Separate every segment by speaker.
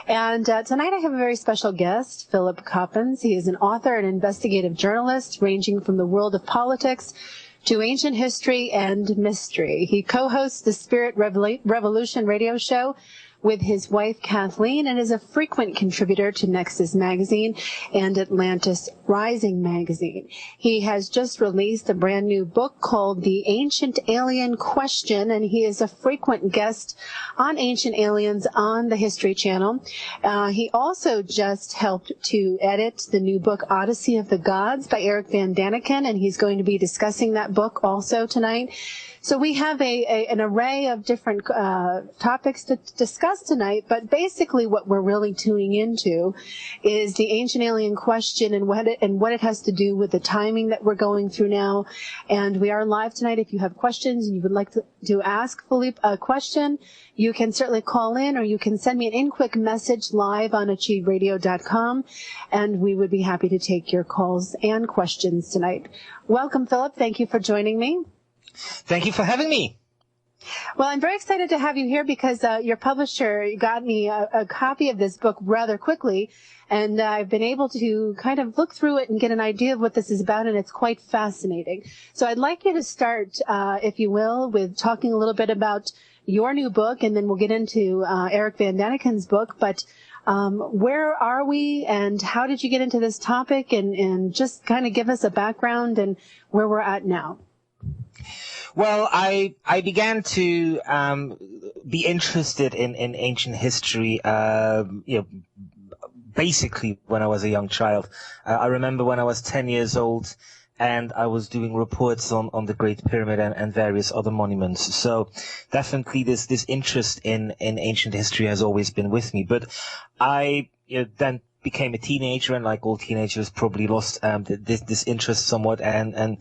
Speaker 1: And tonight I have a very special guest, Philip Coppens. He is an author and investigative journalist ranging from the world of politics to ancient history and mystery. He co-hosts the Spirit Revolution radio show with his wife Kathleen and is a frequent contributor to NEXUS magazine and Atlantis Rising magazine. He has just released a brand new book called The Ancient Alien Question, and he is a frequent guest on Ancient Aliens on the History Channel. He also just helped to edit the new book Odyssey of the Gods by Eric Van Daniken, and he's going to be discussing that book also tonight. So we have an array of different topics to discuss tonight, but basically what we're really tuning into is the ancient alien question and what it has to do with the timing that we're going through now. And we are live tonight. If you have questions and you would like to ask Philippe a question, you can certainly call in, or you can send me an in-quick message live on achieveradio.com, and we would be happy to take your calls and questions tonight. Welcome, Philip. Thank you for joining me.
Speaker 2: Thank you for having me.
Speaker 1: Well, I'm very excited to have you here because your publisher got me a copy of this book rather quickly, and I've been able to kind of look through it and get an idea of what this is about, and it's quite fascinating. So I'd like you to start, if you will, with talking a little bit about your new book, and then we'll get into Eric Van Daniken's book. But where are we, and how did you get into this topic, and just kind of give us a background and where we're at now.
Speaker 2: Well, I began to be interested in ancient history, basically when I was a young child. I remember when I was 10 years old and I was doing reports on the Great Pyramid and various other monuments. So definitely this interest in ancient history has always been with me. But I then became a teenager, and like all teenagers probably lost this interest somewhat and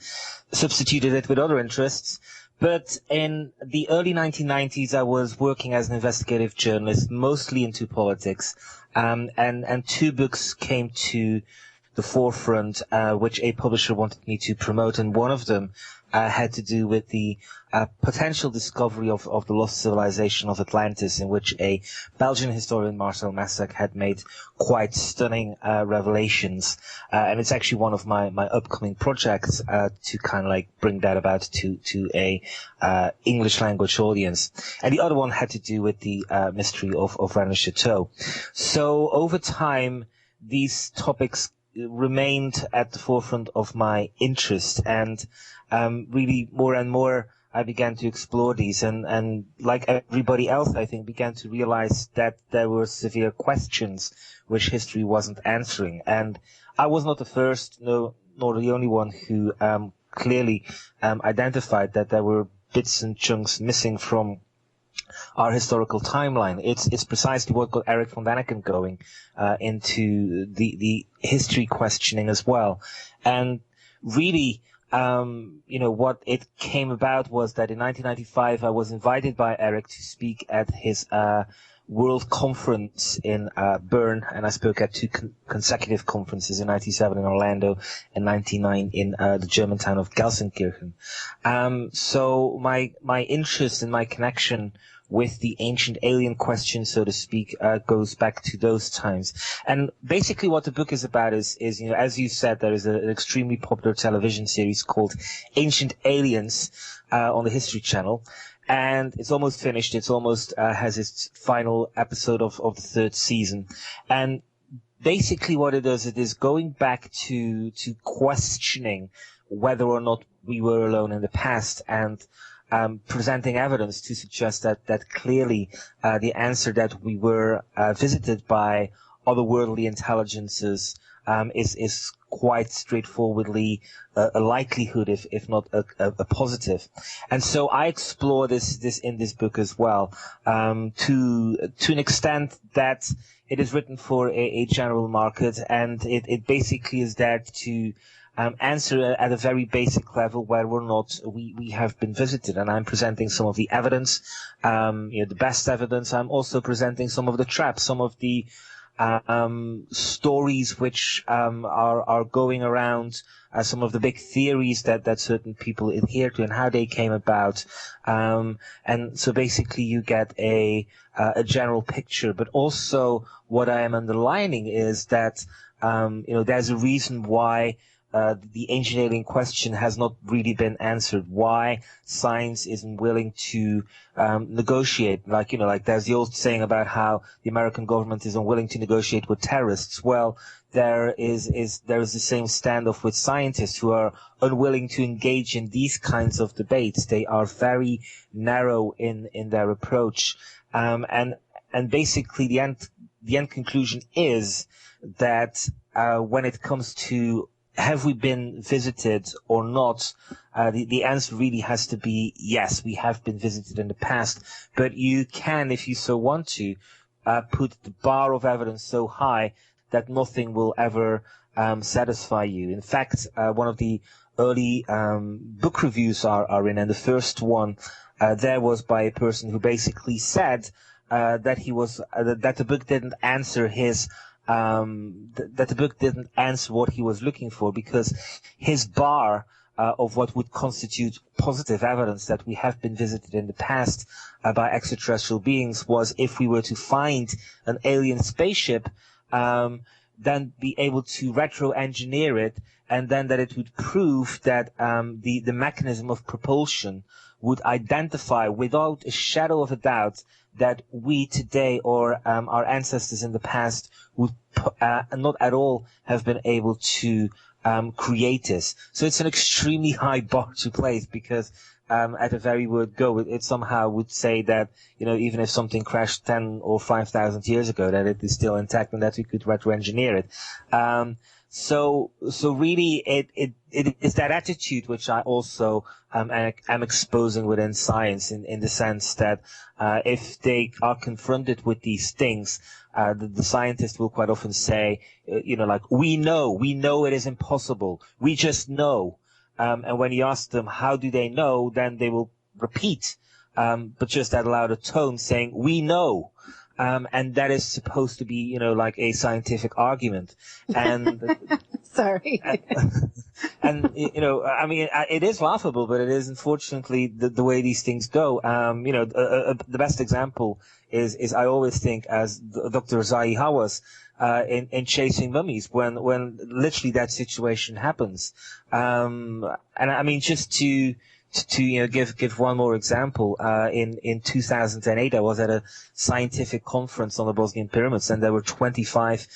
Speaker 2: substituted it with other interests. But in the early 1990s, I was working as an investigative journalist, mostly into politics, and two books came to the forefront, which a publisher wanted me to promote, and one of them had to do with the potential discovery of the lost civilization of Atlantis, in which a Belgian historian, Marcel Massac, had made quite stunning revelations. And it's actually one of my upcoming projects to kind of like bring that about to a English language audience. And the other one had to do with the mystery of Rennes Chateau. So over time, these topics remained at the forefront of my interest, and really more and more I began to explore these, and like everybody else, I think, began to realize that there were severe questions which history wasn't answering. And I was not the first, nor the only one who clearly identified that there were bits and chunks missing from our historical timeline. It's precisely what got Eric Van Daniken going into the history questioning as well. And really, what it came about was that in 1995 I was invited by Eric to speak at his World Conference in Bern, and I spoke at two consecutive conferences in 1997 in Orlando and 1999 in the German town of Gelsenkirchen. So my interest and my connection with the ancient alien question, so to speak, goes back to those times. And basically what the book is about is as you said, there is an extremely popular television series called Ancient Aliens on the History Channel. And it's almost finished. It's almost has its final episode of the third season. And basically what it does, it is going back to questioning whether or not we were alone in the past, and presenting evidence to suggest that clearly the answer that we were visited by otherworldly intelligences is quite straightforwardly a likelihood, if not a positive. And so I explore this in this book as well, to an extent that it is written for a general market, and it basically is there to answer at a very basic level whether or not we have been visited. And I'm presenting some of the evidence, the best evidence. I'm also presenting some of the traps, some of the stories which are going around, some of the big theories that certain people adhere to and how they came about. And so basically you get a general picture, but also what I am underlining is that, there's a reason why the ancient alien question has not really been answered, why science isn't willing to negotiate. Like there's the old saying about how the American government is unwilling to negotiate with terrorists. Well, there is the same standoff with scientists who are unwilling to engage in these kinds of debates. They are very narrow in their approach. And basically the end conclusion is that when it comes to have we been visited or not, the answer really has to be yes, we have been visited in the past. But you can, if you so want to, put the bar of evidence so high that nothing will ever satisfy you. In fact, one of the early book reviews are in, and the first one there was by a person who basically said that he was that the book didn't answer his that the book didn't answer what he was looking for, because his bar of what would constitute positive evidence that we have been visited in the past by extraterrestrial beings was if we were to find an alien spaceship, then be able to retro-engineer it, and then that it would prove that the mechanism of propulsion would identify without a shadow of a doubt that we today or our ancestors in the past would not at all have been able to create this. So it's an extremely high bar to place, because at the very word go, it somehow would say that, even if something crashed 10 or 5,000 years ago, that it is still intact and that we could retro-engineer it. So really, it is that attitude which I also am exposing within science, in the sense that if they are confronted with these things, the scientist will quite often say, like, we know it is impossible, we just know. And when you ask them how do they know, then they will repeat, but just at a louder tone, saying we know. And that is supposed to be, like a scientific argument. And
Speaker 1: sorry.
Speaker 2: and I mean, it is laughable, but it is unfortunately the way these things go. The best example is I always think as Dr. Zai Hawass in Chasing Mummies, when literally that situation happens. And I mean, just to give one more example, in 2008, I was at a scientific conference on the Bosnian pyramids, and there were 25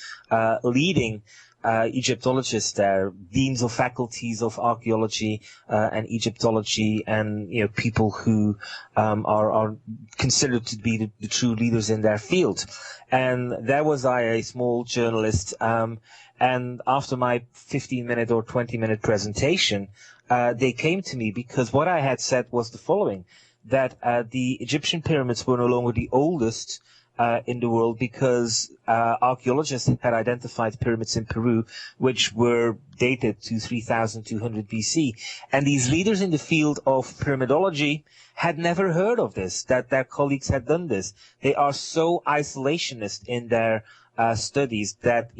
Speaker 2: leading Egyptologists there, deans of faculties of archaeology and Egyptology, and people who are considered to be the true leaders in their field. And there was I, a small journalist, and after my 15-minute or 20-minute presentation, they came to me because what I had said was the following, that the Egyptian pyramids were no longer the oldest in the world, because archaeologists had identified pyramids in Peru which were dated to 3200 BC. And these leaders in the field of pyramidology had never heard of this, that their colleagues had done this. They are so isolationist in their studies that,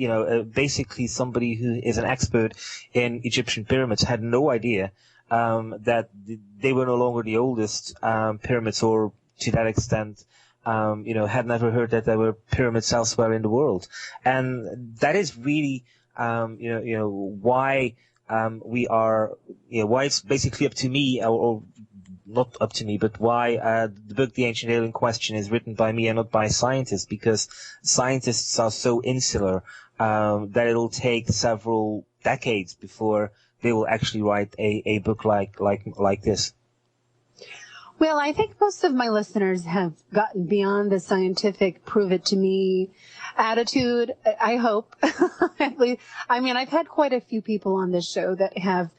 Speaker 2: basically somebody who is an expert in Egyptian pyramids had no idea that they were no longer the oldest pyramids, or to that extent, had never heard that there were pyramids elsewhere in the world. And that is really, why we are, why it's basically up to me, or not up to me, but why the book The Ancient Alien Question is written by me and not by scientists, because scientists are so insular that it'll take several decades before they will actually write a book like this.
Speaker 1: Well, I think most of my listeners have gotten beyond the scientific prove it to me attitude, I hope. At least, I mean, I've had quite a few people on this show that have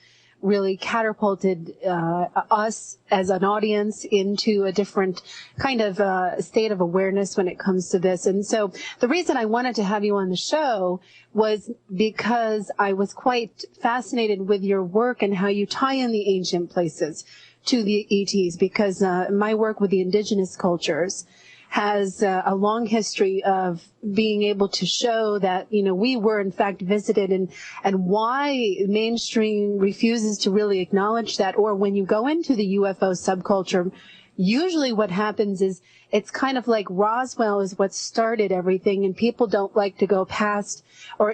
Speaker 1: really catapulted us as an audience into a different kind of state of awareness when it comes to this. And so the reason I wanted to have you on the show was because I was quite fascinated with your work and how you tie in the ancient places to the ETs, because my work with the indigenous cultures has a long history of being able to show that, we were in fact visited, and why mainstream refuses to really acknowledge that. Or when you go into the UFO subculture, usually what happens is it's kind of like Roswell is what started everything, and people don't like to go past or,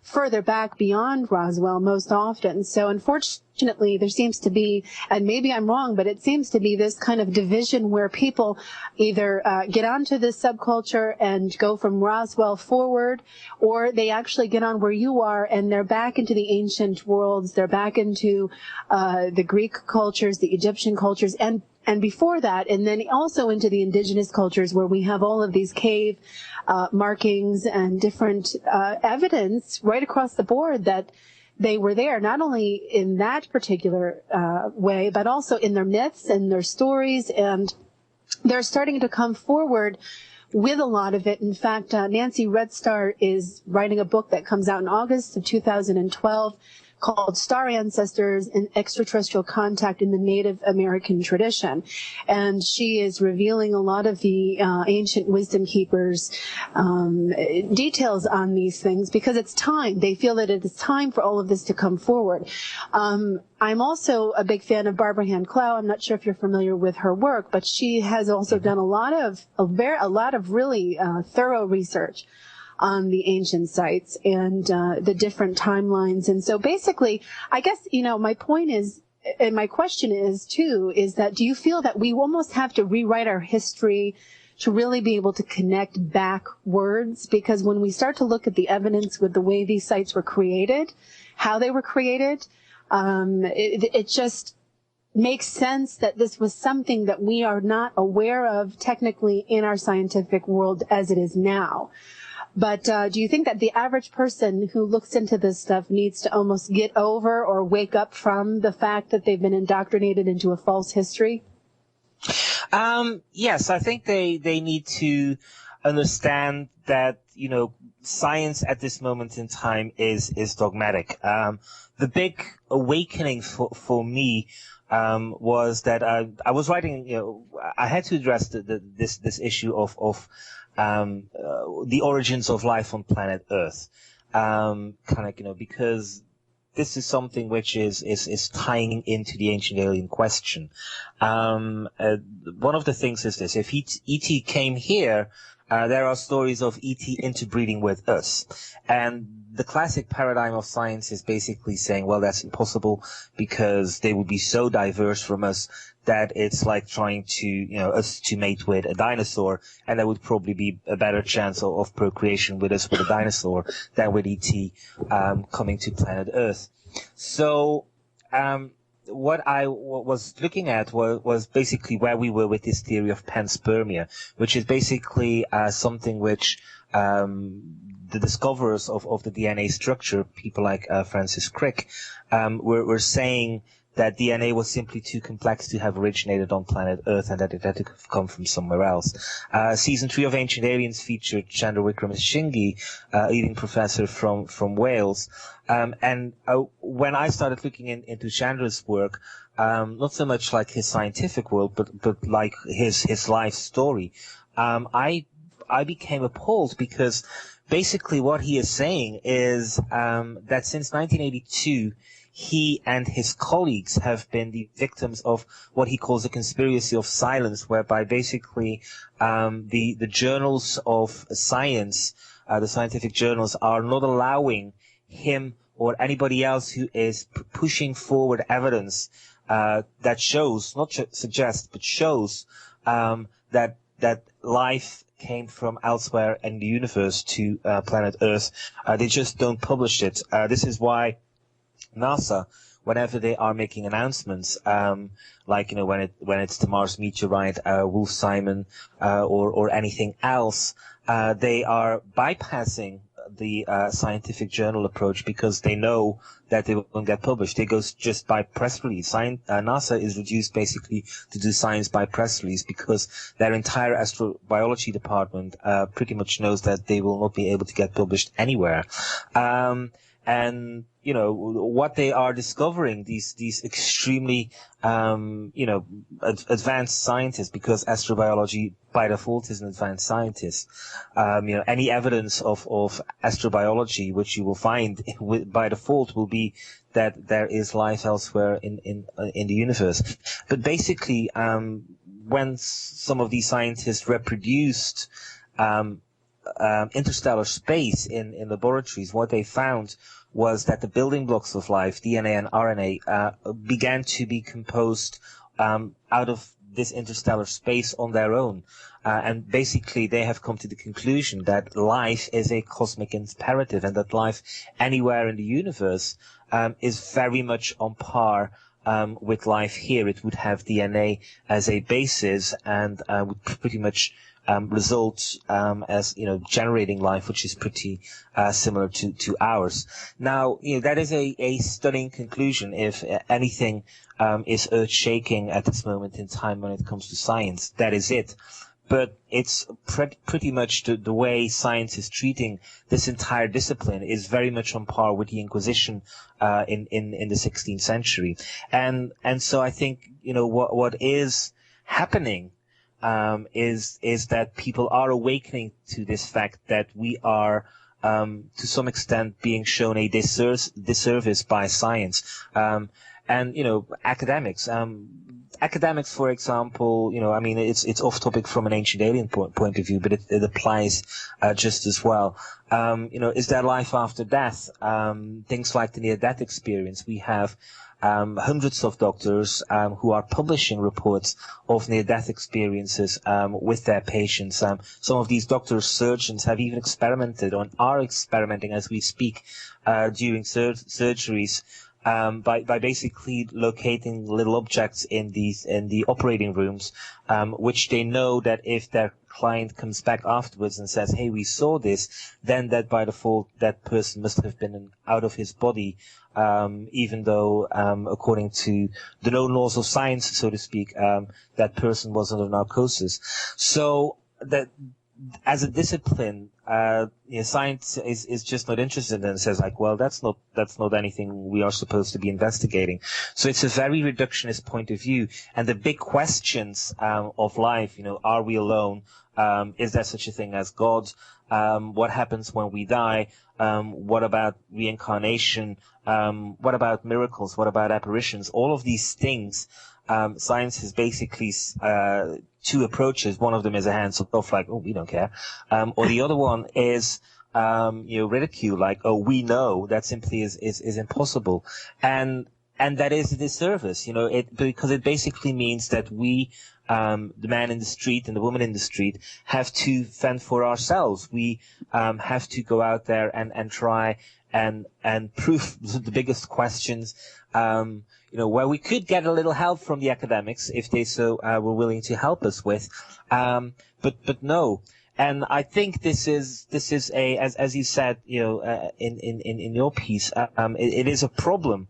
Speaker 1: further back beyond Roswell most often. So unfortunately, there seems to be, and maybe I'm wrong, but it seems to be this kind of division where people either get onto this subculture and go from Roswell forward, or they actually get on where you are and they're back into the ancient worlds. They're back into the Greek cultures, the Egyptian cultures, and before that, and then also into the indigenous cultures where we have all of these cave markings and different evidence right across the board that they were there, not only in that particular way, but also in their myths and their stories, and they're starting to come forward with a lot of it. In fact, Nancy Red Star is writing a book that comes out in August of 2012 called Star Ancestors and Extraterrestrial Contact in the Native American Tradition. And she is revealing a lot of the ancient wisdom keepers' details on these things, because it's time. They feel that it is time for all of this to come forward. I'm also a big fan of Barbara Hand Clow. I'm not sure if you're familiar with her work, but she has also done a lot of really thorough research on the ancient sites and the different timelines. And so basically, I guess, my point is, and my question is too, is that do you feel that we almost have to rewrite our history to really be able to connect backwards? Because when we start to look at the evidence with the way these sites were created, how they were created, it just makes sense that this was something that we are not aware of technically in our scientific world as it is now. But do you think that the average person who looks into this stuff needs to almost get over or wake up from the fact that they've been indoctrinated into a false history?
Speaker 2: Yes, I think they need to understand that, science at this moment in time is dogmatic. The big awakening for me was that I was writing, I had to address this issue of the origins of life on planet Earth, because this is something which is tying into the ancient alien question. One of the things is this: if ET came here, there are stories of ET interbreeding with us, and the classic paradigm of science is basically saying, well, that's impossible because they would be so diverse from us that it's like trying to, us to mate with a dinosaur, and there would probably be a better chance of procreation with us with a dinosaur than with ET coming to planet Earth. So what I was looking at was basically where we were with this theory of panspermia, which is basically something which the discoverers of the DNA structure, people like Francis Crick, were saying that DNA was simply too complex to have originated on planet Earth and that it had to come from somewhere else. Season 3 of Ancient Aliens featured Chandra Wickramasinghe, a leading professor from Wales. And when I started looking into Chandra's work, not so much like his scientific world, but like his life story, I became appalled, because basically what he is saying is that since 1982, he and his colleagues have been the victims of what he calls a conspiracy of silence, whereby basically the journals of science, the scientific journals, are not allowing him or anybody else who is pushing forward evidence that shows, not suggests, but shows that life came from elsewhere in the universe to planet Earth. They just don't publish it. This is why NASA, whenever they are making announcements, like when it's the Mars meteorite, Wolf Simon, or anything else, they are bypassing the scientific journal approach, because they know that they won't get published. They go just by press release. NASA is reduced basically to do science by press release, because their entire astrobiology department pretty much knows that they will not be able to get published anywhere. And, you know, what they are discovering, these extremely, advanced scientists, because astrobiology by default is an advanced scientist. Any evidence of astrobiology, which you will find by default, will be that there is life elsewhere in the universe. But basically, when some of these scientists reproduced, interstellar space in laboratories, what they found was that the building blocks of life, DNA and RNA, began to be composed out of this interstellar space on their own. And basically they have come to the conclusion that life is a cosmic imperative, and that life anywhere in the universe is very much on par with life here. It would have DNA as a basis, and would pretty much result as, generating life, which is pretty similar to ours. Now, that is a stunning conclusion. If anything is earth-shaking at this moment in time when it comes to science, that is it. But it's pretty much the way science is treating this entire discipline is very much on par with the Inquisition in the 16th century. And so I think, what is happening is that people are awakening to this fact that we are to some extent being shown a disservice by science. And academics. Academics, for example, it's off topic from an ancient alien point of view, but it applies just as well. Is there life after death? Things like the near-death experience. We have hundreds of doctors who are publishing reports of near-death experiences with their patients. Some of these doctors, surgeons, have even experimented or are experimenting as we speak during surgeries. By basically locating little objects in the operating rooms, which they know that if their client comes back afterwards and says, "Hey, we saw this," then that by default that person must have been out of his body, even though according to the known laws of science, so to speak, that person was under narcosis. So that, as a discipline, science is just not interested, and says like, well, that's not anything we are supposed to be investigating. So it's a very reductionist point of view. And the big questions of life, are we alone? Is there such a thing as God? What happens when we die? What about reincarnation? What about miracles? What about apparitions? All of these things. Science has basically two approaches. One of them is a hands-off, like, oh, we don't care. Or the other one is, ridicule, like, oh, we know. That simply is impossible. And that is a disservice, because it basically means that we, the man in the street and the woman in the street, have to fend for ourselves. We have to go out there and try and prove the biggest questions, where we could get a little help from the academics if they so were willing to help us with, but no. And I think this is as you said, in your piece, it is a problem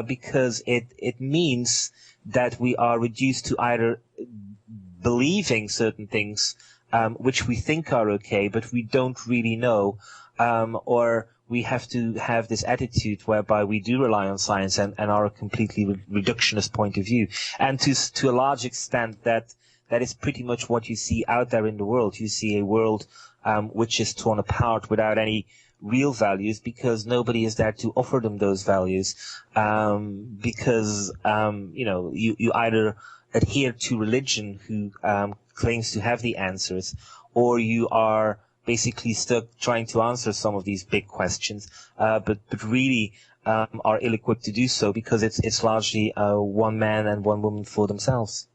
Speaker 2: because it means that we are reduced to either believing certain things which we think are okay, but we don't really know, or we have to have this attitude whereby we do rely on science and are a completely reductionist point of view. And to a large extent, that is pretty much what you see out there in the world. You see a world which is torn apart without any real values, because nobody is there to offer them those values, because you either adhere to religion who claims to have the answers, or you are basically stuck trying to answer some of these big questions, but really are ill-equipped to do so, because it's largely one man and one woman for themselves.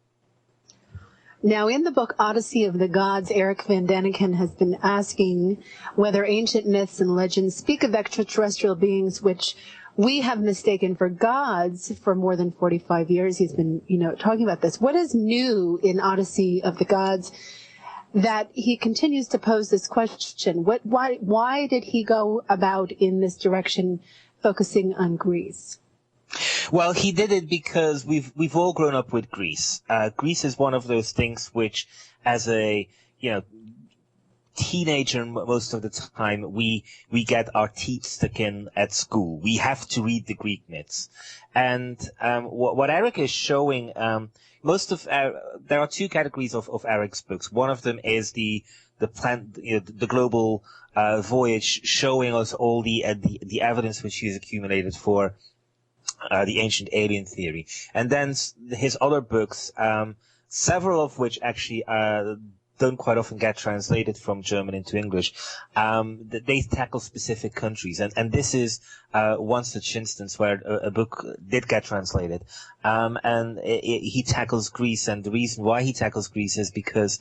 Speaker 1: Now, in the book Odyssey of the Gods, Eric Van Daniken has been asking whether ancient myths and legends speak of extraterrestrial beings which we have mistaken for gods for more than 45 years. He's been, talking about this. What is new in Odyssey of the Gods that he continues to pose this question? Why did he go about in this direction, focusing on Greece?
Speaker 2: Well, he did it because we've all grown up with Greece. Greece is one of those things which, as a teenager, most of the time, we get our teeth stuck in at school. We have to read the Greek myths. And what Eric is showing, there are two categories of Eric's books. One of them is the global voyage, showing us all the evidence which he's accumulated for the ancient alien theory. And then his other books, several of which actually don't quite often get translated from German into English. They tackle specific countries, and this is one such instance where a book did get translated. And he tackles Greece, and the reason why he tackles Greece is because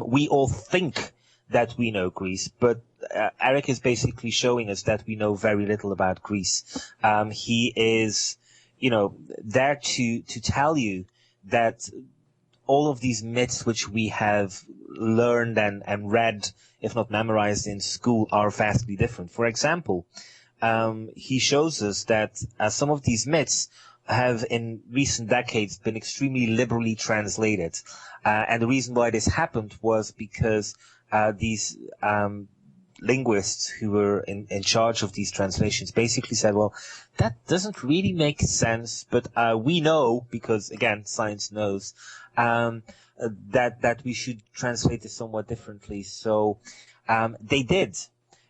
Speaker 2: we all think that we know Greece, but Eric is basically showing us that we know very little about Greece. He is, there to tell you that all of these myths which we have learned and read, if not memorized in school, are vastly different. For example, he shows us that some of these myths have in recent decades been extremely liberally translated. And the reason why this happened was because these linguists who were in charge of these translations basically said, well, that doesn't really make sense, but we know, because again, science knows, that we should translate this somewhat differently. So they did.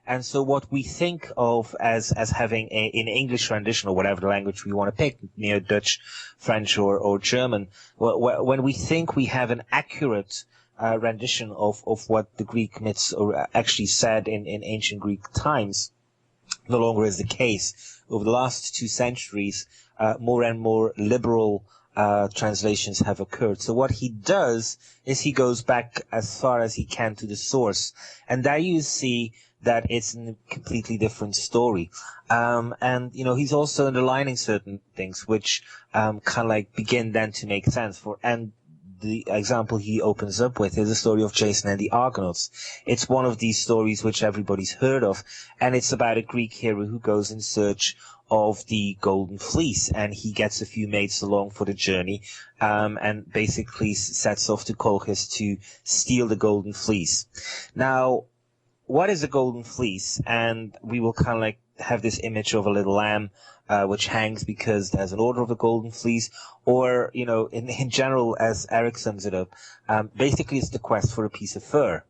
Speaker 2: And so what we think of as having an English rendition, or whatever the language we want to pick, Dutch, French, or German, when we think we have an accurate rendition of what the Greek myths actually said in ancient Greek times, no longer is the case. Over the last 2 centuries, more and more liberal translations have occurred. So what he does is he goes back as far as he can to the source. And there you see that it's a completely different story. And, he's also underlining certain things which kind of like begin then to make sense. And the example he opens up with is the story of Jason and the Argonauts. It's one of these stories which everybody's heard of, and it's about a Greek hero who goes in search of the Golden Fleece, and he gets a few mates along for the journey, and basically sets off to Colchis to steal the Golden Fleece. Now, what is a Golden Fleece? And we will kind of like have this image of a little lamb which hangs because there's an order of the Golden Fleece, or, in general, as Eric sums it up, basically it's the quest for a piece of fur.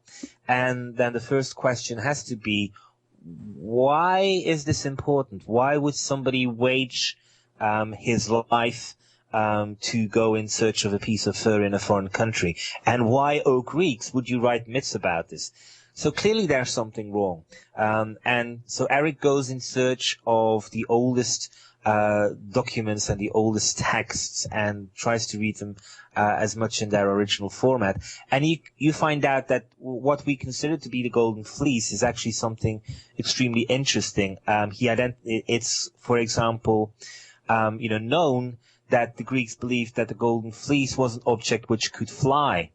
Speaker 2: And then the first question has to be, why is this important? Why would somebody wage his life to go in search of a piece of fur in a foreign country? And why, oh Greeks, would you write myths about this? So clearly there's something wrong. And so Eric goes in search of the oldest documents and the oldest texts and tries to read them as much in their original format. And you find out that what we consider to be the Golden Fleece is actually something extremely interesting. It's, for example, known that the Greeks believed that the Golden Fleece was an object which could fly.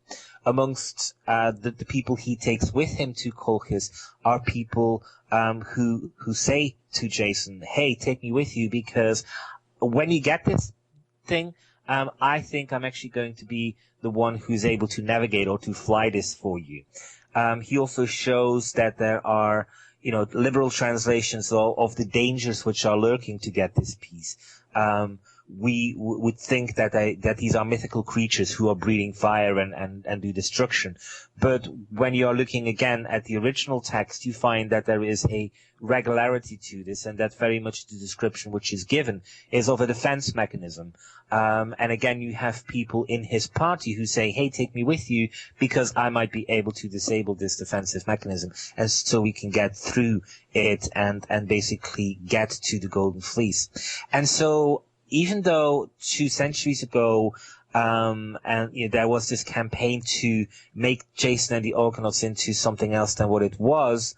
Speaker 2: Amongst the people he takes with him to Colchis are people who say to Jason, hey, take me with you, because when you get this thing, I think I'm actually going to be the one who's able to navigate or to fly this for you. He also shows that there are, liberal translations of the dangers which are lurking to get this piece. We would think that these are mythical creatures who are breathing fire and do destruction. But when you are looking again at the original text, you find that there is a regularity to this, and that very much the description which is given is of a defense mechanism. And again, you have people in his party who say, hey, take me with you because I might be able to disable this defensive mechanism. And so we can get through it and basically get to the Golden Fleece. And so, even though 2 centuries ago, there was this campaign to make Jason and the Argonauts into something else than what it was,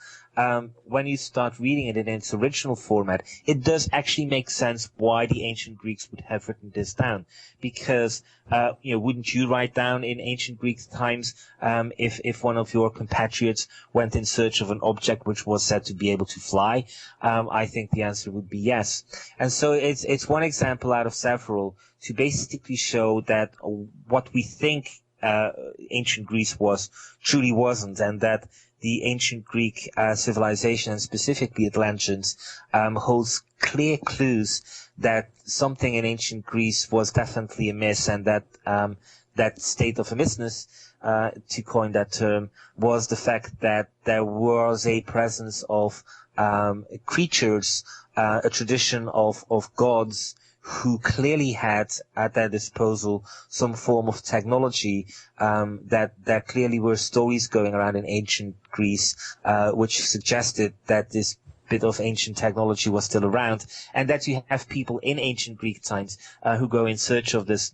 Speaker 2: when you start reading it in its original format, it does actually make sense why the ancient Greeks would have written this down. Because, wouldn't you write down in ancient Greek times, if one of your compatriots went in search of an object which was said to be able to fly? I think the answer would be yes. And so it's one example out of several to basically show that what we think ancient Greece truly wasn't, and that the ancient Greek civilization, and specifically Atlanteans, holds clear clues that something in ancient Greece was definitely amiss, and that that state of amissness, to coin that term, was the fact that there was a presence of creatures, a tradition of gods who clearly had at their disposal some form of technology, that clearly were stories going around in ancient Greece, which suggested that this bit of ancient technology was still around, and that you have people in ancient Greek times who go in search of this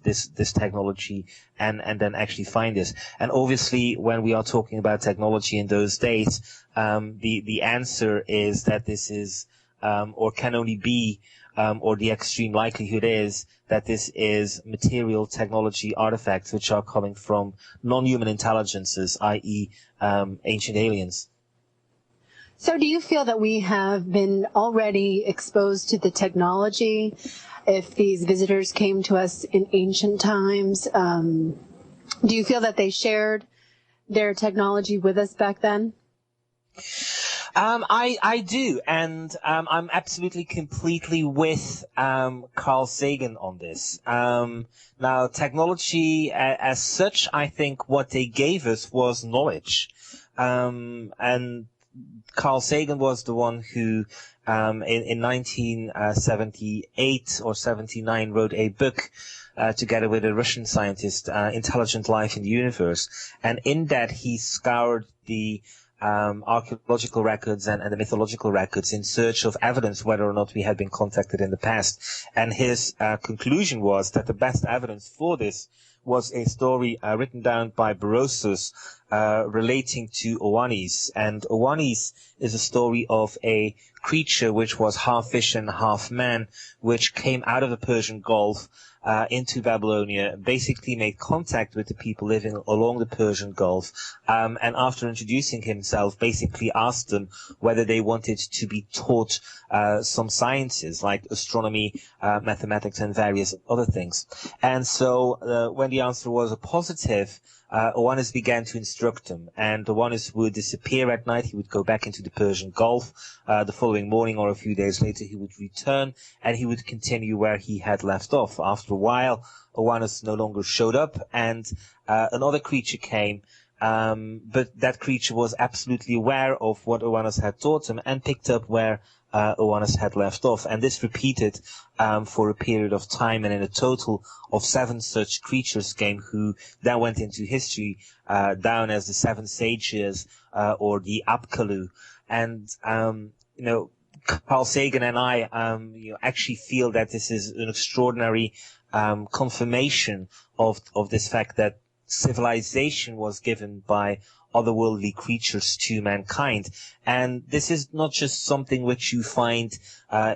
Speaker 2: technology and then actually find this. And obviously, when we are talking about technology in those days, the answer is that this is or can only be, or the extreme likelihood is that this is material technology artifacts which are coming from non-human intelligences, i.e. Ancient aliens.
Speaker 1: So do you feel that we have been already exposed to the technology if these visitors came to us in ancient times? Do you feel that they shared their technology with us back then?
Speaker 2: I do, and I'm absolutely completely with Carl Sagan on this. Now, technology as such, I think what they gave us was knowledge. And Carl Sagan was the one who, in 1978 or 79, wrote a book together with a Russian scientist, Intelligent Life in the Universe. And in that, he scoured the archaeological records and the mythological records in search of evidence whether or not we had been contacted in the past. And his conclusion was that the best evidence for this was a story written down by Berosus relating to Oannes. And Oannes is a story of a creature which was half fish and half man, which came out of the Persian Gulf into Babylonia, basically made contact with the people living along the Persian Gulf, and after introducing himself, basically asked them whether they wanted to be taught some sciences like astronomy, mathematics, and various other things. And so when the answer was a positive, Oannes began to instruct them, and Oannes would disappear at night. He would go back into the Persian Gulf. The following morning or a few days later, he would return, and he would continue where he had left off. After a while, Oannes no longer showed up, and another creature came, but that creature was absolutely aware of what Oannes had taught him and picked up where Oannes had left off. And this repeated for a period of time, and in a total of 7 such creatures came, who then went into history down as the 7 sages or the Apkallu. And Carl Sagan and I actually feel that this is an extraordinary confirmation of this fact that civilization was given by otherworldly creatures to mankind. And this is not just something which you find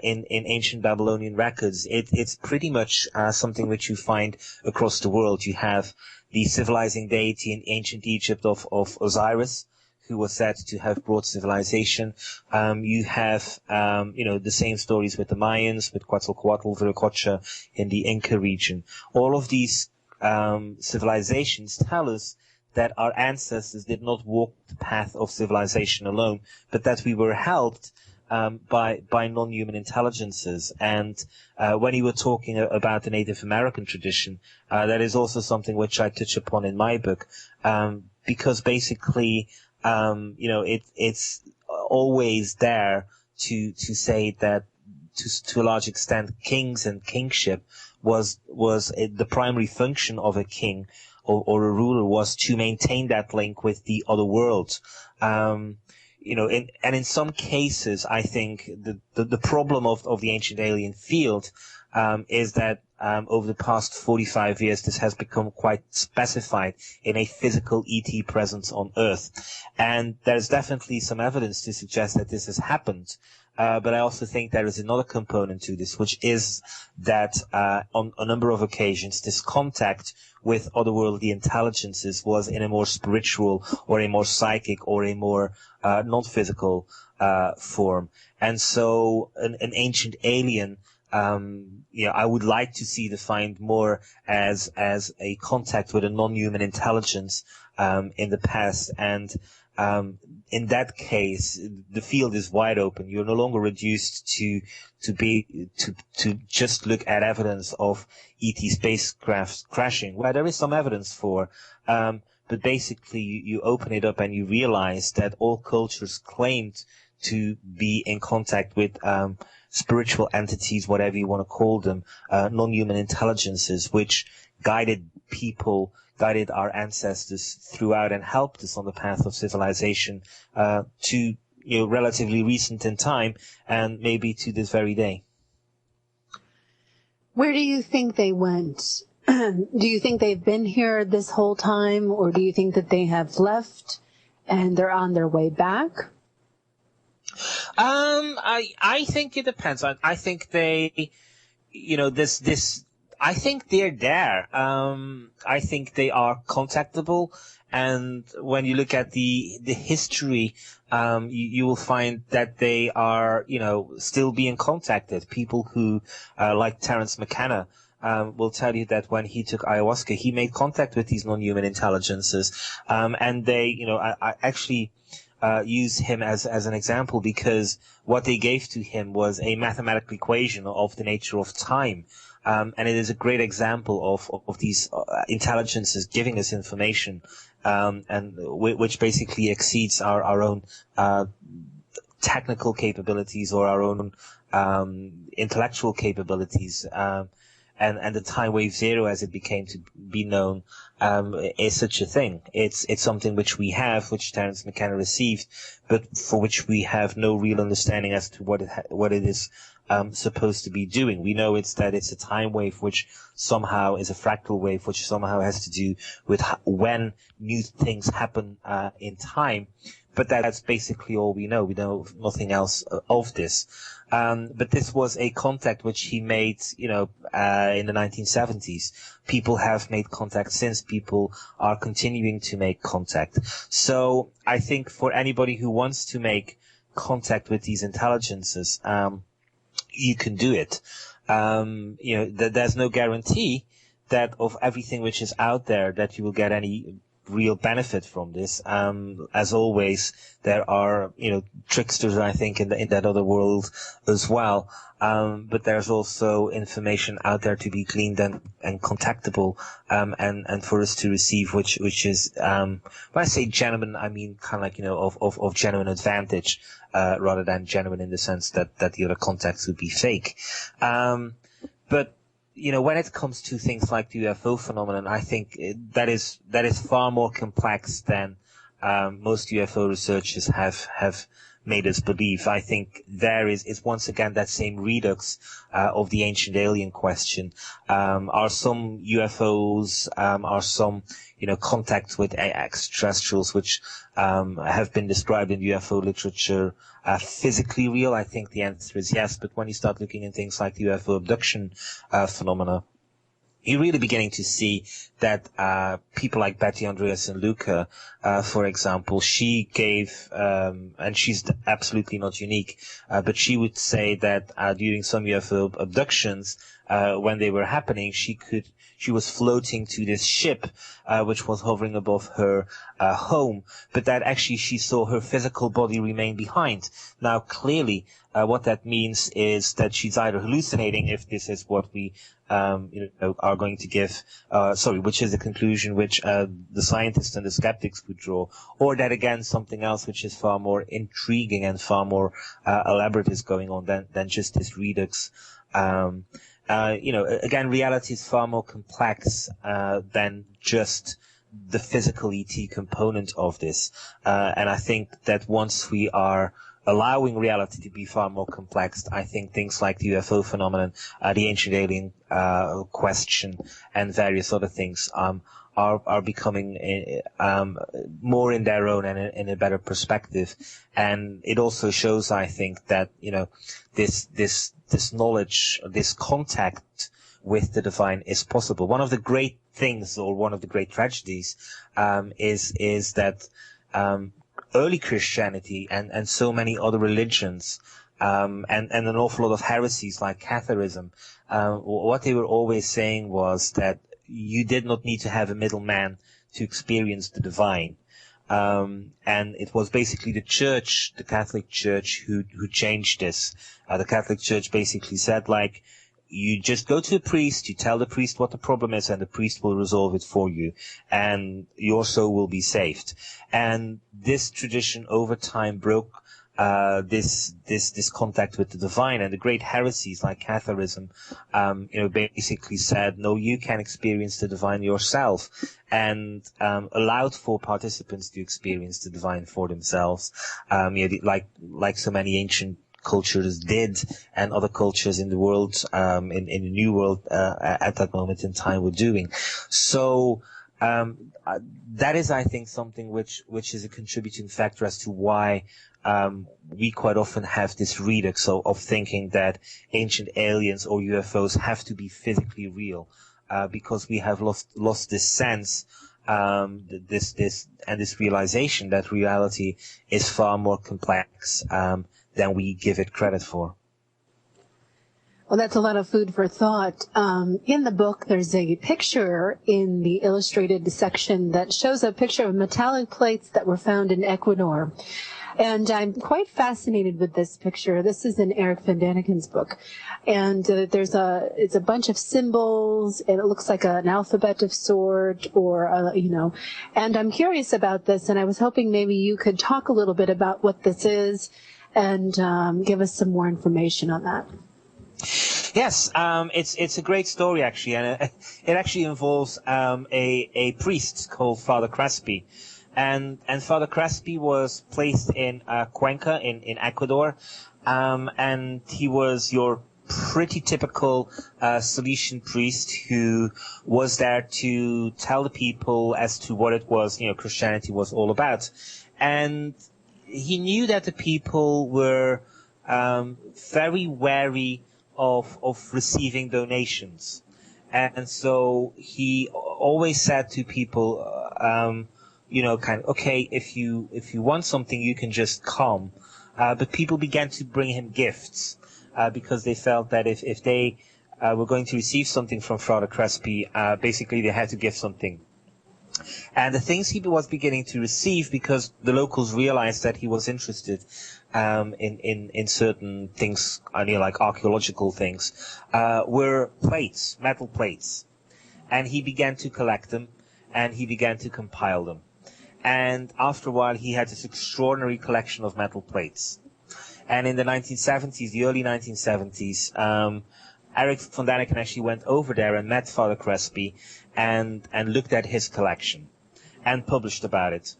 Speaker 2: in ancient Babylonian records. It's pretty much something which you find across the world. You have the civilizing deity in ancient Egypt of Osiris, who was said to have brought civilization. You have, the same stories with the Mayans, with Quetzalcoatl, Viracocha in the Inca region. All of these civilizations tell us that our ancestors did not walk the path of civilization alone, but that we were helped by non-human intelligences. And when you were talking about the Native American tradition, that is also something which I touch upon in my book, because basically, it's always there to say that to a large extent, kings and kingship was the primary function of a king or a ruler, was to maintain that link with the other world. And in some cases, I think the problem of the ancient alien field is that over the past 45 years, this has become quite specified in a physical ET presence on Earth. And there's definitely some evidence to suggest that this has happened. But I also think there is another component to this, which is that on a number of occasions, this contact with otherworldly intelligences was in a more spiritual or a more psychic or a more non-physical form. And so an ancient alien I would like to see defined more as a contact with a non-human intelligence in the past. And in that case, the field is wide open. You're no longer reduced to just look at evidence of ET spacecraft crashing, where there is some evidence for. But basically, you open it up and you realize that all cultures claimed to be in contact with spiritual entities, whatever you want to call them, non-human intelligences, which guided our ancestors throughout and helped us on the path of civilization to relatively recent in time and maybe to this very day.
Speaker 1: Where do you think they went? Do you think they've been here this whole time, or do you think that they have left and they're on their way back?
Speaker 2: I think it depends. I think they, I think they're there. I think they are contactable. And when you look at the history, you will find that they are, still being contacted. People who, like Terence McKenna, will tell you that when he took ayahuasca, he made contact with these non-human intelligences. And they, I actually use him as an example because what they gave to him was a mathematical equation of the nature of time. And it is a great example of these intelligences giving us information, and which basically exceeds our own technical capabilities or our own intellectual capabilities. And the time wave zero, as it became to be known, is such a thing. It's something which we have, which Terence McKenna received, but for which we have no real understanding as to what it is supposed to be doing. We know it's a time wave which somehow is a fractal wave, which somehow has to do with when new things happen in time. But that's basically all we know. We know nothing else of this. But this was a contact which he made, in the 1970s. People have made contact since. People are continuing to make contact. So I think for anybody who wants to make contact with these intelligences, you can do it. There's no guarantee that of everything which is out there that you will get any real benefit from this. As always, there are, tricksters, I think, in that other world as well. But there's also information out there to be gleaned and contactable, and for us to receive, which is, when I say genuine, I mean kind of like, of genuine advantage, rather than genuine in the sense that the other contacts would be fake. But when it comes to things like the UFO phenomenon, I think that is far more complex than most UFO researchers have made us believe. I think it's once again that same redux of the ancient alien question. Are some UFOs, are some contacts with extraterrestrials which have been described in UFO literature physically real? I think the answer is yes. But when you start looking at things like the UFO abduction phenomena, you're really beginning to see that people like Betty Andreas and Luca, for example, she gave, and she's absolutely not unique, but she would say that during some UFO abductions, when they were happening, she was floating to this ship, which was hovering above her home, but that actually she saw her physical body remain behind. Now, clearly, what that means is that she's either hallucinating, if this is what we are going to give, which is the conclusion which the scientists and the skeptics would draw, or that again something else which is far more intriguing and far more elaborate is going on than just this redux. Again, reality is far more complex than just the physical ET component of this, and I think that once we are allowing reality to be far more complex, I think things like the UFO phenomenon, the ancient alien question, and various other things are becoming more in their own and in a better perspective. And it also shows, I think, that this knowledge, this contact with the divine is possible. One of the great things, or one of the great tragedies, is that early Christianity and so many other religions and an awful lot of heresies like Catharism. What they were always saying was that you did not need to have a middleman to experience the divine. And it was basically the church, the Catholic Church, who changed this. The Catholic Church basically said, like, you just go to a priest, you tell the priest what the problem is, and the priest will resolve it for you, and your soul will be saved. And this tradition over time broke this contact with the divine, and the great heresies like Catharism, basically said, no, you can experience the divine yourself, and allowed for participants to experience the divine for themselves, like so many ancient cultures did, and other cultures in the world, in the New World, at that moment in time were doing. So, that is, I think, something which is a contributing factor as to why we quite often have this redux of thinking that ancient aliens or UFOs have to be physically real, because we have lost this sense, this realization that reality is far more complex than we give it credit for.
Speaker 1: Well, that's a lot of food for thought. In the book, there's a picture in the illustrated section that shows a picture of metallic plates that were found in Ecuador. And I'm quite fascinated with this picture. This is in Eric Van Daniken's book. And it's a bunch of symbols, and it looks like an alphabet of sort, or, and I'm curious about this, and I was hoping maybe you could talk a little bit about what this is and give us some more information on that.
Speaker 2: Yes, it's a great story, actually, and it actually involves a priest called Father Crespi. And Father Crespi was placed in Cuenca in Ecuador, and he was your pretty typical Salesian priest who was there to tell the people as to what it was, Christianity was all about. And he knew that the people were very wary of receiving donations, and so he always said to people, okay, if you want something, you can just come. But people began to bring him gifts because they felt that if they were going to receive something from Father Crespi, basically they had to give something. And the things he was beginning to receive, because the locals realized that he was interested in certain things, like archaeological things, were plates, metal plates. And he began to collect them, and he began to compile them. And after a while, he had this extraordinary collection of metal plates. And in the 1970s, the early 1970s, Eric Van Daniken actually went over there and met Father Crespi and looked at his collection and published about it.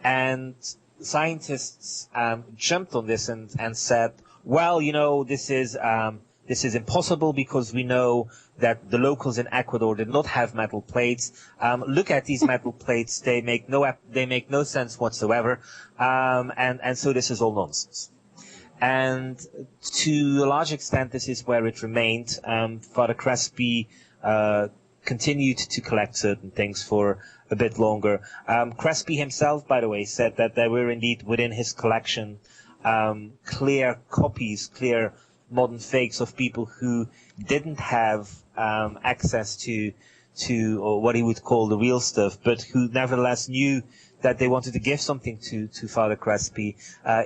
Speaker 2: And scientists jumped on this and said, well, this is impossible because we know that the locals in Ecuador did not have metal plates. Look at these metal plates; they make no sense whatsoever, and so this is all nonsense. And to a large extent, this is where it remained. Father Crespi continued to collect certain things for a bit longer. Crespi himself, by the way, said that there were indeed within his collection clear copies, clear modern fakes of people who didn't have access to or what he would call the real stuff, but who nevertheless knew that they wanted to give something to Father Crespi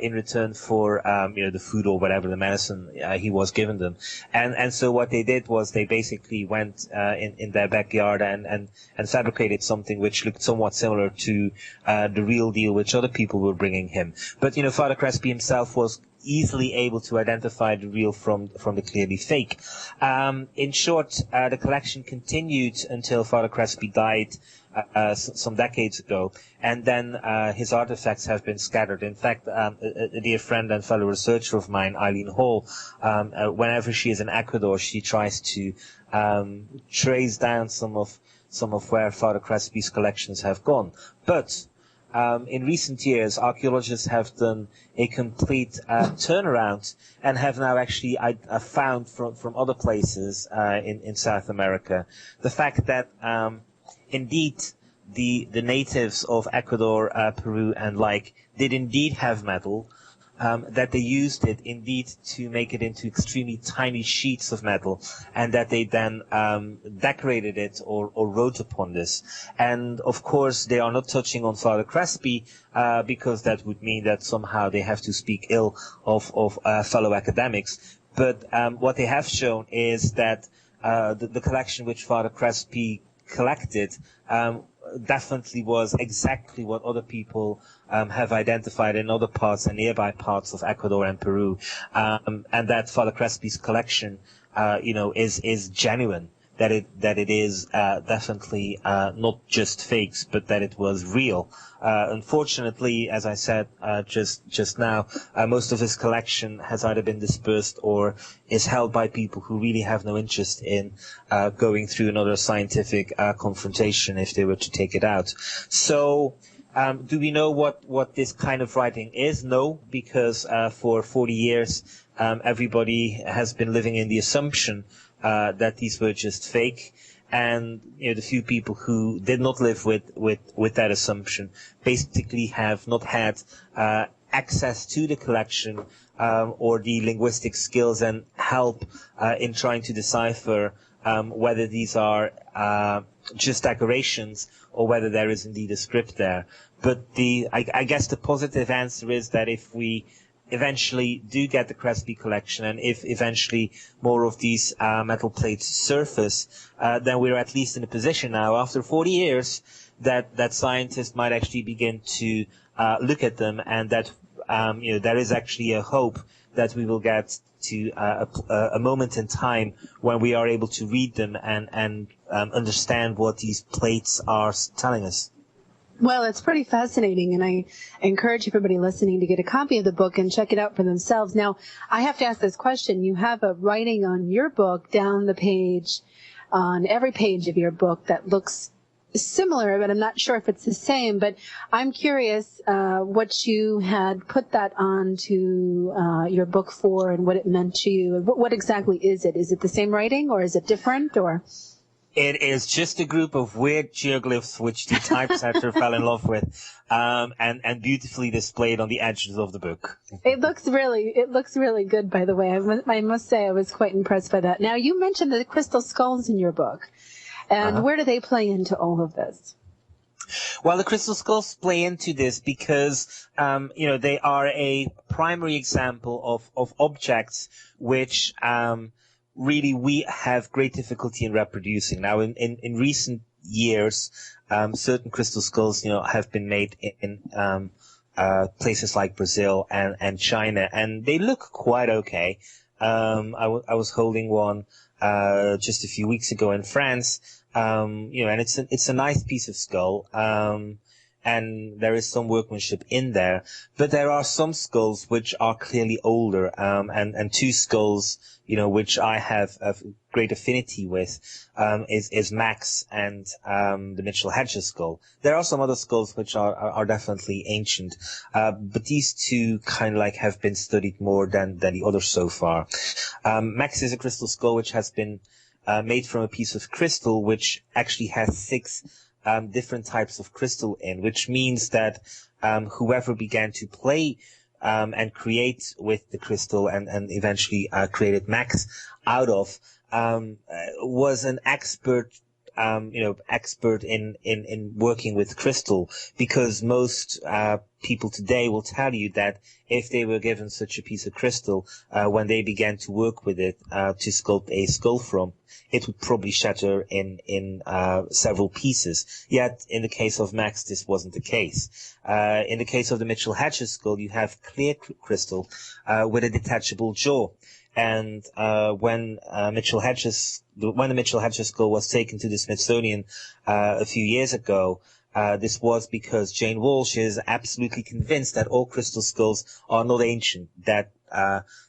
Speaker 2: in return for the food or whatever, the medicine he was giving them. And so what they did was they basically went in their backyard and fabricated something which looked somewhat similar to the real deal which other people were bringing him. But Father Crespi himself was easily able to identify the real from the clearly fake. In short, the collection continued until Father Crespi died some decades ago, and then his artifacts have been scattered. In fact, a dear friend and fellow researcher of mine, Eileen Hall, whenever she is in Ecuador, she tries to trace down some of where Father Crespi's collections have gone. But in recent years, archaeologists have done a complete turnaround and have now actually found from other places in South America the fact that indeed the natives of Ecuador, Peru, and did indeed have metal, that they used it indeed to make it into extremely tiny sheets of metal, and that they then decorated it or wrote upon this. And of course, they are not touching on Father Crespi because that would mean that somehow they have to speak ill of fellow academics. But what they have shown is that the collection which Father Crespi collected definitely was exactly what other people have identified in other parts and nearby parts of Ecuador and Peru, and that Father Crespi's collection, is genuine. That it is definitely not just fakes, but that it was real. Unfortunately, as I said just now, most of his collection has either been dispersed or is held by people who really have no interest in going through another scientific confrontation if they were to take it out. So, do we know what this kind of writing is? No, because for 40 years everybody has been living in the assumption that these were just fake, and the few people who did not live with that assumption basically have not had access to the collection or the linguistic skills and help in trying to decipher whether these are just decorations or whether there is indeed a script there. But I guess the positive answer is that if we eventually do get the Crespi collection, and if eventually more of these metal plates surface, then we're at least in a position now, after 40 years, that scientists might actually begin to look at them, and that there is actually a hope that we will get to a moment in time when we are able to read them and understand what these plates are telling us.
Speaker 1: Well, it's pretty fascinating, and I encourage everybody listening to get a copy of the book and check it out for themselves. Now, I have to ask this question. You have a writing on your book down the page, on every page of your book, that looks similar, but I'm not sure if it's the same. But I'm curious what you had put that onto your book for and what it meant to you. What exactly is it? Is it the same writing, or is it different, or...?
Speaker 2: It is just a group of weird geoglyphs which the typesetter fell in love with, and beautifully displayed on the edges of the book.
Speaker 1: It looks really good, by the way. I must say I was quite impressed by that. Now, you mentioned the crystal skulls in your book, and where do they play into all of this?
Speaker 2: Well, the crystal skulls play into this because, they are a primary example of objects which, really we have great difficulty in reproducing. Now, in recent years, certain crystal skulls, have been made in places like Brazil and China, and they look quite okay. I was holding one just a few weeks ago in France, and it's a nice piece of skull, and there is some workmanship in there, but there are some skulls which are clearly older, and two skulls, which I have a great affinity with, is Max and the Mitchell-Hedges skull. There are some other skulls which are definitely ancient, but these two kind of like have been studied more than the others so far. Max is a crystal skull which has been made from a piece of crystal which actually has 6 different types of crystal in, which means that whoever began to play and create with the crystal and eventually created Max out of was an expert in working with crystal, because most people today will tell you that if they were given such a piece of crystal, when they began to work with it to sculpt a skull from, it would probably shatter in several pieces. Yet, in the case of Max, this wasn't the case. In the case of the Mitchell-Hedges skull, you have clear crystal with a detachable jaw. And when the Mitchell-Hedges skull was taken to the Smithsonian a few years ago, this was because Jane Walsh is absolutely convinced that all crystal skulls are not ancient, that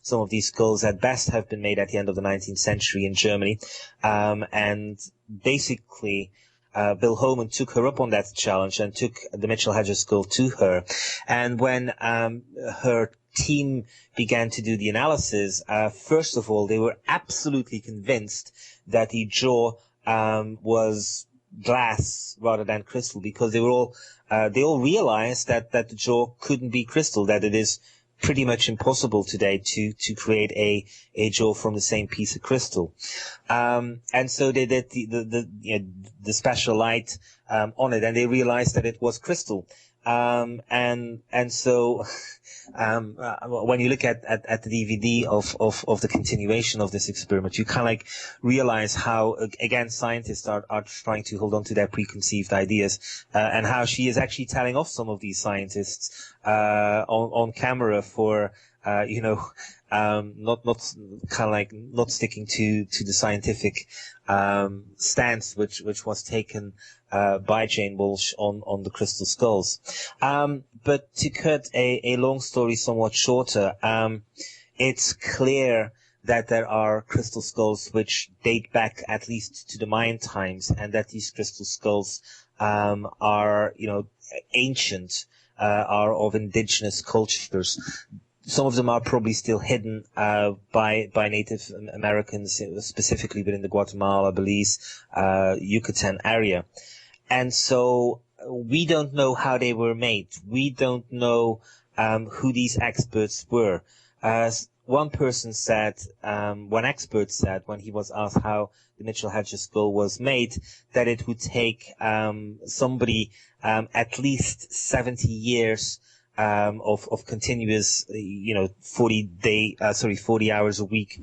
Speaker 2: some of these skulls at best have been made at the end of the 19th century in Germany. And basically, Bill Holman took her up on that challenge and took the Mitchell-Hedges skull to her. And when her team began to do the analysis, first of all, they were absolutely convinced that the jaw was glass rather than crystal, because they all realized that the jaw couldn't be crystal, that it is pretty much impossible today to create a jewel from the same piece of crystal. And so they did the special light on it, and they realized that it was crystal. And so when you look at the DVD of the continuation of this experiment, you kind of like realize how, again, scientists are trying to hold on to their preconceived ideas, and how she is actually telling off some of these scientists on camera for not kind of like not sticking to the scientific stance which was taken by Jane Walsh on the crystal skulls. But to cut a long story somewhat shorter, it's clear that there are crystal skulls which date back at least to the Mayan times, and that these crystal skulls are ancient, are of indigenous cultures. Some of them are probably still hidden by Native Americans, specifically within the Guatemala, Belize, Yucatan area. And so we don't know how they were made. We don't know who these experts were. As one person said, one expert said, when he was asked how the Mitchell-Hedges skull was made, that it would take somebody at least 70 years of continuous, 40 hours a week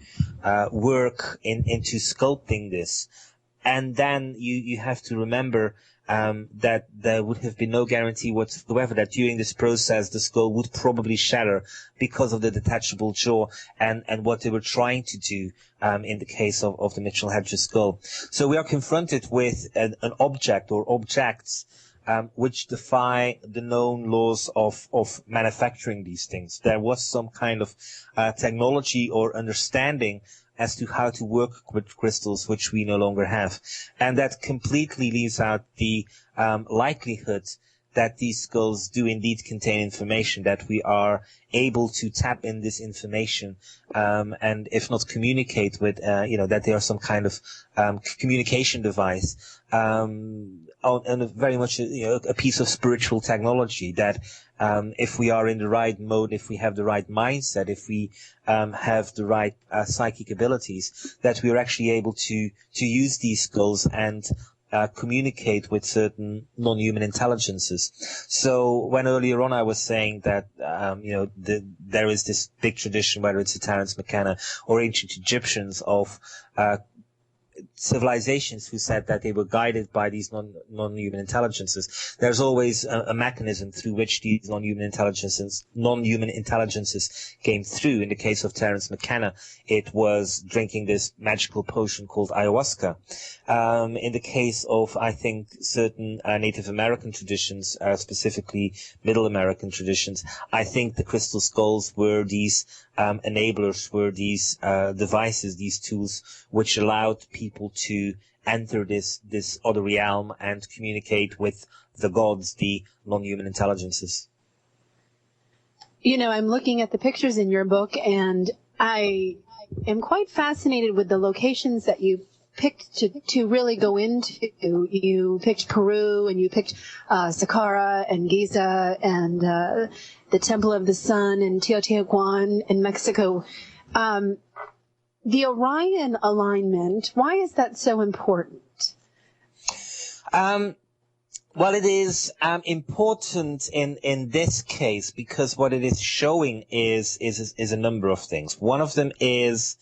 Speaker 2: work into sculpting this. And then you have to remember that there would have been no guarantee whatsoever that during this process the skull would probably shatter because of the detachable jaw and what they were trying to do in the case of the Mitchell-Hedges skull. So we are confronted with an object or objects which defy the known laws of manufacturing these things. There was some kind of technology or understanding as to how to work with crystals, which we no longer have. And that completely leaves out the likelihood that these skulls do indeed contain information, that we are able to tap in this information, and if not communicate with, that they are some kind of communication device, and very much a piece of spiritual technology that if we are in the right mode, if we have the right mindset, if we have the right psychic abilities, that we are actually able to use these skulls and communicate with certain non-human intelligences. So when earlier on I was saying that there is this big tradition, whether it's the Terence McKenna or ancient Egyptians, of civilizations who said that they were guided by these non-human intelligences. There's always a mechanism through which these non-human intelligences came through. In the case of Terence McKenna, it was drinking this magical potion called ayahuasca. In the case of, I think, certain Native American traditions, specifically Middle American traditions, I think the crystal skulls were these enablers, were these devices, these tools, which allowed people to enter this other realm and communicate with the gods, the non-human intelligences.
Speaker 1: I'm looking at the pictures in your book, and I am quite fascinated with the locations that you picked to really go into. You picked Peru, and you picked Saqqara and Giza and the Temple of the Sun and Teotihuacan in Mexico. The Orion alignment, why is that so important?
Speaker 2: Well, it is important in this case because what it is showing is a number of things. One of them is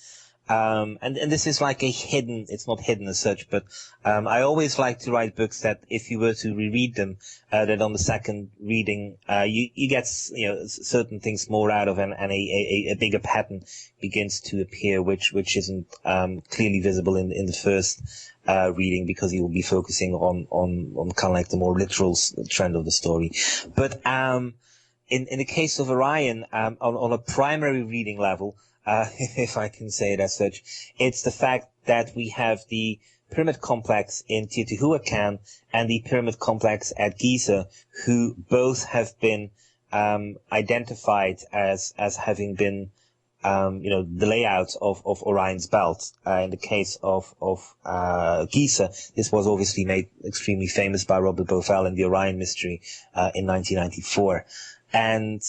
Speaker 2: and this is like it's not hidden as such, but I always like to write books that if you were to reread them, that on the second reading, you get, certain things more out of, and a bigger pattern begins to appear, which isn't, clearly visible in the first, reading, because you will be focusing on kind of like the more literal trend of the story. But, in the case of Orion, on a primary reading level, if I can say it as such, it's the fact that we have the pyramid complex in Teotihuacan and the pyramid complex at Giza, who both have been identified as having been, the layout of Orion's belt. In the case of Giza, this was obviously made extremely famous by Robert Bovell in the Orion Mystery in 1994. And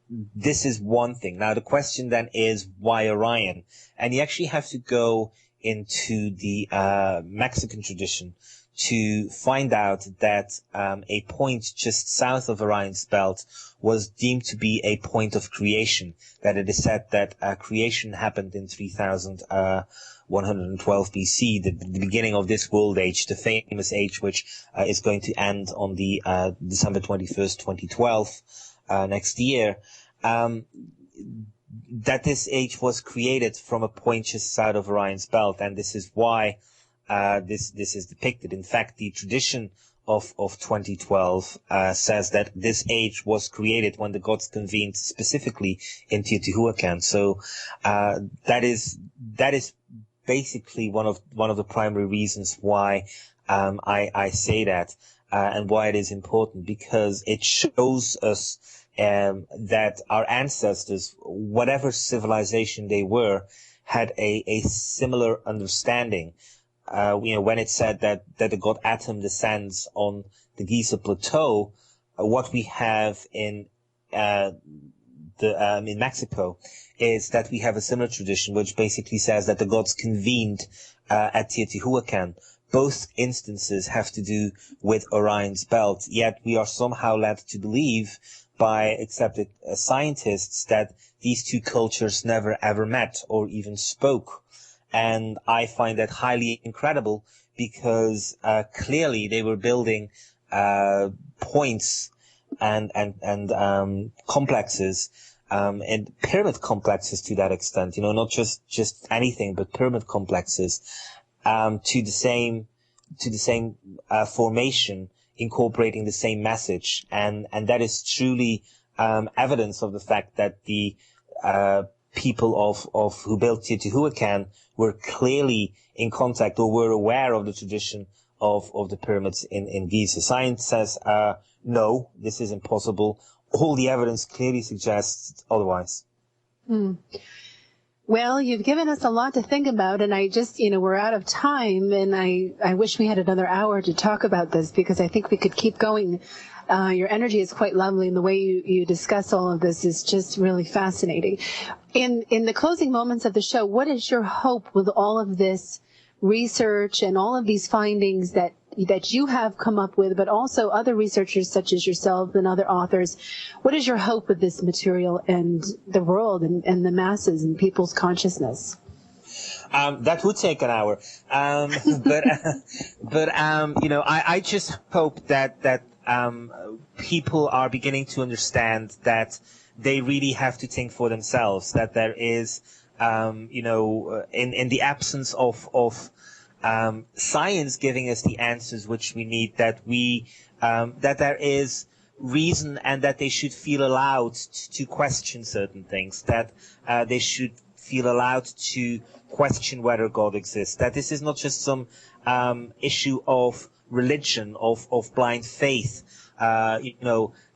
Speaker 2: this is one thing. Now, the question then is, why Orion? And you actually have to go into the Mexican tradition to find out that a point just south of Orion's belt was deemed to be a point of creation, that it is said that creation happened in 3112 BC, the beginning of this world age, the famous age which is going to end on the December 21st, 2012, next year, that this age was created from a point just south of Orion's belt, and this is why this is depicted. In fact, the tradition of 2012 says that this age was created when the gods convened specifically in Teotihuacan. So that is basically one of the primary reasons why I say that, and why it is important, because it shows us that our ancestors, whatever civilization they were, had a similar understanding. When it said that the god Atum descends on the Giza Plateau, what we have in Mexico is that we have a similar tradition, which basically says that the gods convened at Teotihuacan. Both instances have to do with Orion's belt, yet we are somehow led to believe by accepted scientists that these two cultures never ever met or even spoke. And I find that highly incredible, because clearly they were building points and complexes, and pyramid complexes to that extent, not just anything, but pyramid complexes, to the same formation, incorporating the same message. And that is truly evidence of the fact that the people of who built Teotihuacan were clearly in contact, or were aware of the tradition of the pyramids in Giza. Science says, no, this is impossible. All the evidence clearly suggests otherwise.
Speaker 1: Well, you've given us a lot to think about, and I just, we're out of time, and I wish we had another hour to talk about this, because I think we could keep going. Your energy is quite lovely, and the way you discuss all of this is just really fascinating. In the closing moments of the show, what is your hope with all of this research and all of these findings that you have come up with, but also other researchers such as yourself and other authors? What is your hope with this material and the world and the masses and people's consciousness?
Speaker 2: That would take an hour. I just hope that people are beginning to understand that they really have to think for themselves, that there is, in the absence of science giving us the answers which we need, that there is reason, and that they should feel allowed to question certain things, that they should feel allowed to question whether God exists, that this is not just some issue of religion, of blind faith.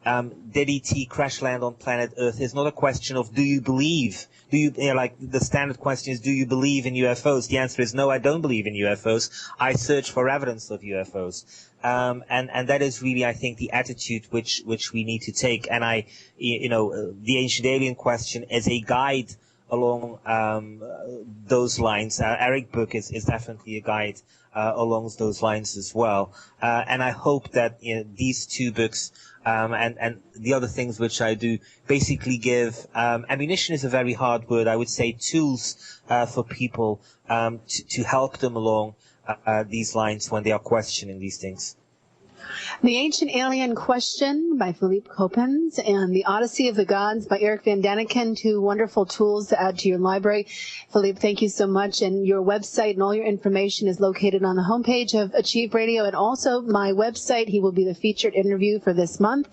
Speaker 2: Did ET crash land on planet Earth is not a question of do you believe? Like the standard question is, do you believe in UFOs? The answer is no, I don't believe in UFOs. I search for evidence of UFOs. And that is really, I think, the attitude which we need to take. And the ancient alien question is a guide along those lines. Eric's book is definitely a guide along those lines as well. And I hope that these two books and the other things which I do basically give ammunition is a very hard word. I would say tools for people to help them along these lines when they are questioning these things.
Speaker 1: The Ancient Alien Question by Philippe Coppens and The Odyssey of the Gods by Eric Van Daniken, two wonderful tools to add to your library. Philippe, thank you so much. And your website and all your information is located on the homepage of Achieve Radio, and also my website. He will be the featured interview for this month.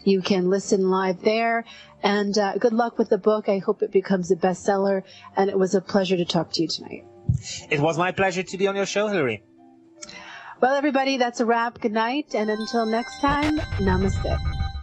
Speaker 1: You can listen live there. And good luck with the book. I hope it becomes a bestseller. And it was a pleasure to talk to you tonight.
Speaker 2: It was my pleasure to be on your show, Hillary.
Speaker 1: Well, everybody, that's a wrap. Good night. And until next time, namaste.